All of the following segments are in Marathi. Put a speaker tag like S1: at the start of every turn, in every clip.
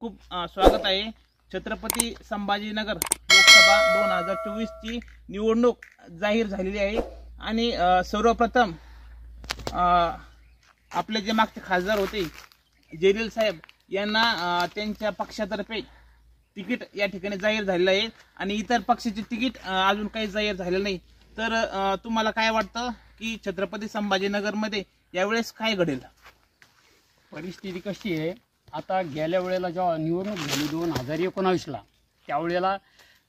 S1: खूप स्वागत आहे। छत्रपती संभाजीनगर लोकसभा 2024 ची निवडणूक जाहीर झालेली आहे आणि सर्वप्रथम आपले जे मागचे खासदार होते जलील साहेब यांना त्यांच्या पक्षातर्फे तिकीट या ठिकाणी जाहीर झालेलं आहे आणि इतर पक्षाचे तिकीट अजून काही जाहीर झालेलं नाही। तर तुम्हाला काय वाटतं की छत्रपती संभाजीनगर मध्ये यावेळेस काय घडेल?
S2: परिस्थिती कशी आहे आता, गेल्या वेळेला जेव्हा निवडणूक झाली 2019 ला, त्यावेळेला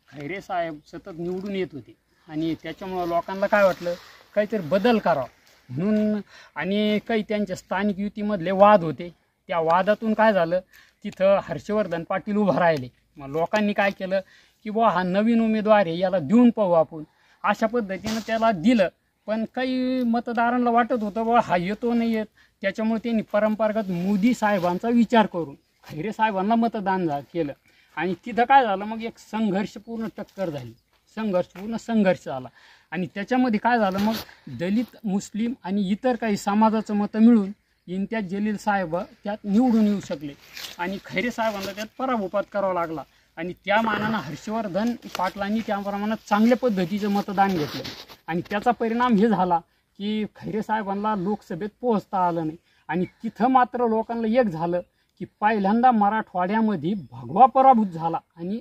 S2: खैरे साहेब सतत निवडून येत होते आणि त्याच्यामुळे लोकांना काय वाटलं काहीतरी बदल करावा म्हणून, आणि काही त्यांच्या स्थानिक युतीमधले वाद होते। त्या वादातून काय झालं, तिथं हर्षवर्धन पाटील उभा राहिले। मग लोकांनी काय केलं की बुवा हा नवीन उमेदवार आहे, याला देऊन पाहू आपण, अशा पद्धतीनं त्याला दिलं। पण काही मतदारांना वाटत होतं बुवा हा येतो नाही येत, त्याच्यामुळे त्यांनी परंपरागत मोदी साहेबांचा विचार करून खैरे साहेबांना मतदान केलं आणि तिथं काय झालं, मग एक संघर्षपूर्ण टक्कर झाली, संघर्ष झाला आणि त्याच्यामध्ये काय झालं, मग दलित, मुस्लिम आणि इतर काही समाजाचं मतं मिळून इम्तियाज जलील साहेब त्यात निवडून येऊ शकले आणि खैरे साहेबांना त्यात पराभव पत्करावा लागला आणि त्या मानानं हर्षवर्धन पाटलांनी त्या प्रमाणात चांगल्या पद्धतीचं मतदान घेतलं आणि त्याचा परिणाम हे झाला की खैरे साहेबांना लोकसभेत पोहोचता आलं नाही आणि तिथं मात्र लोकांना एक झालं की पहिल्यांदा मराठवाड्यामध्ये भगवा पराभूत झाला आणि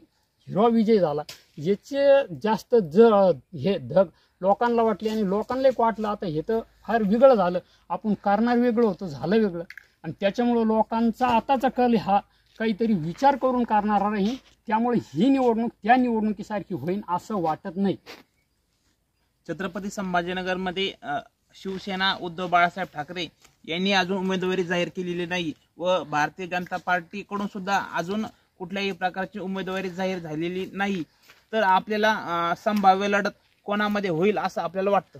S2: हिरवा विजय झाला। याचे जास्त हे धग लोकांना वाटली आणि लोकांना एक वाटलं आता हे तर फार वेगळं झालं, आपण करणार वेगळं होतं, झालं वेगळं आणि त्याच्यामुळं लोकांचा आताचा कल हा काहीतरी विचार करून करणारा नाही, त्यामुळे ही निवडणूक त्या निवडणुकीसारखी होईल असं वाटत नाही।
S1: छत्रपती संभाजीनगर मध्ये शिवसेना उद्धव बाळासाहेब ठाकरे यांनी अजून उमेदवारी जाहीर केलेली नाही व भारतीय जनता पार्टीकडून सुद्धा अजून कुठल्याही प्रकारची उमेदवारी जाहीर झालेली नाही। तर आपल्याला संभाव्य लढत कोणामध्ये होईल असं आपल्याला वाटतं?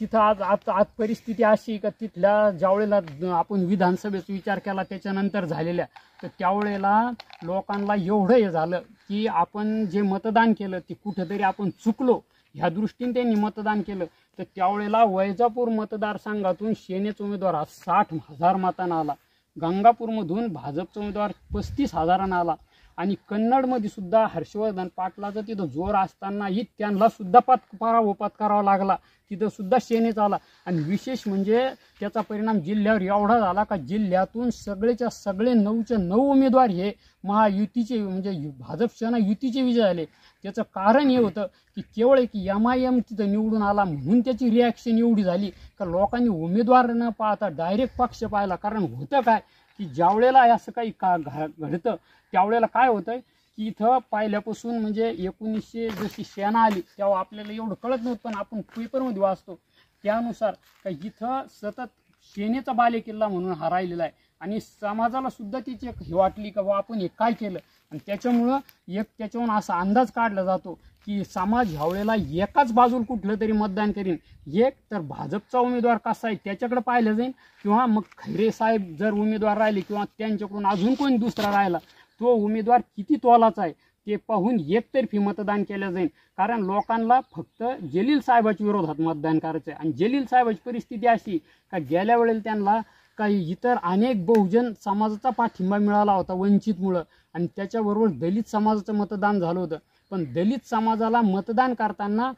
S2: तिथं आज परिस्थिती अशी का तिथल्या ज्यावेळेला आपण विधानसभेचा विचार केला त्याच्यानंतर झालेल्या, तर त्यावेळेला लोकांना एवढं हे झालं की आपण जे मतदान केलं ते कुठेतरी आपण चुकलो ह्या दृष्टीने त्यांनी मतदान केलं। तर त्यावेळेला वैजापूर मतदारसंघातून सेनेचा उमेदवार 60,000 मतांना आला, गंगापूरमधून भाजपचा उमेदवार 35,000 आला आणि कन्नडमध्ये सुद्धा हर्षवर्धन पाटलाचा तिथं जोर असतानाही त्यांना सुद्धा पराभव पत्करावा लागला, तिथं सुद्धा सेनेचा आला आणि विशेष म्हणजे त्याचा परिणाम जिल्ह्यावर एवढा झाला का जिल्ह्यातून सगळेच्या सगळे 9चे 9 उमेदवार हे महायुतीचे म्हणजे भाजप सेना युतीचे विजय झाले। त्याचं कारण हे होतं की केवळ एक MIM तिथं निवडून आला म्हणून त्याची रिॲक्शन एवढी झाली का लोकांनी उमेदवार न पाहता डायरेक्ट पक्ष पाहिला। कारण होतं काय की ज्यावेळेला असं काही घडतं त्यावेळेला काय होतं की इथं पहिल्यापासून म्हणजे 1900 जशी सेना आली तेव्हा आपल्याला एवढं कळत नव्हतं, पण आपण पेपरमध्ये वाचतो त्यानुसार का इथं सतत सेनेचा बालेकिल्ला म्हणून हा राहिलेला आहे आणि समाजाला सुद्धा तिची हे वाटली का बा आपण हे काय केलं आणि त्याच्यामुळं त्याच्यावरून असा अंदाज काढला जातो की समाज ह्यावेळेला एकाच बाजूला कुठलं तरी मतदान करीन, एक तर भाजपचा उमेदवार कसा आहे त्याच्याकडे पाहिलं जाईल किंवा मग खैरे साहेब जर उमेदवार राहिले किंवा त्यांच्याकडून अजून कोणी दुसरा राहिला तो उमेदवार किती तोलाचा आहे ते पाहून एकतर्फी मतदान केलं जाईल। कारण लोकांना फक्त जलील साहेबाच्या विरोधात मतदान करायचं आहे आणि जलील साहेबाची परिस्थिती अशी का गेल्या वेळेला त्यांना काही इतर अनेक बहुजन समाजाचा पाठिंबा मिळाला होता वंचितमुळं आणि त्याच्याबरोबर दलित समाजाचं मतदान झालं होतं, पण दलित समाजाला मतदान करताना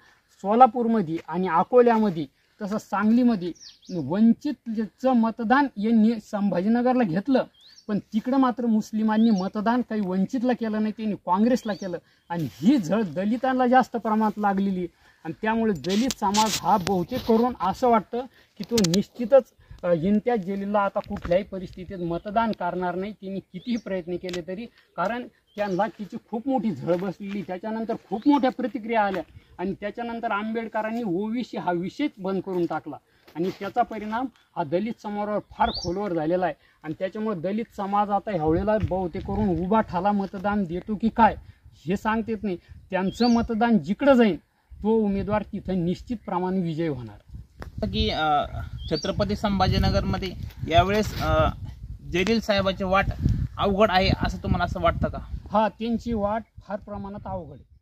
S2: सोलापूरमध्ये आणि अकोल्यामध्ये तसं सांगलीमध्ये वंचितचं मतदान यांनी संभाजीनगरला घेतलं, पण तिकडं मात्र मुस्लिमांनी मतदान काही वंचितला केलं नाही, त्यांनी काँग्रेसला केलं आणि ही झळ दलितांना जास्त प्रमाणात लागलेली आणि त्यामुळे दलित समाज हा बहुतेक करून असं वाटतं की तो निश्चितच इम्तियाज जलीलला आता कुठल्याही परिस्थितीत मतदान करणार नाही, त्यांनी कितीही प्रयत्न केले तरी, कारण त्यांना तिची खूप मोठी झळ बसलेली। त्याच्यानंतर खूप मोठ्या प्रतिक्रिया आल्या आणि त्याच्यानंतर आंबेडकरांनी ओबीसी हा विषयच बंद करून टाकला आणि त्याचा परिणाम हा दलित समाजावर फार खोलवर झालेला आहे आणि त्याच्यामुळे दलित समाज आता ह्यावेळेला बहुतेक करून उभा ठाला मतदान देतो की काय हे सांगता येत नाही। त्यांचं मतदान जिकडं जाईल तो उमेदवार तिथं निश्चित प्रमाणे विजय होणार।
S1: की छत्रपती संभाजीनगर मध्ये यावेळेस जलील साहेबाची वाट अवघड आहे असं तुम्हाला असं वाटतं का?
S2: हा, त्यांची वाट फार प्रमाणात अवघड आहे।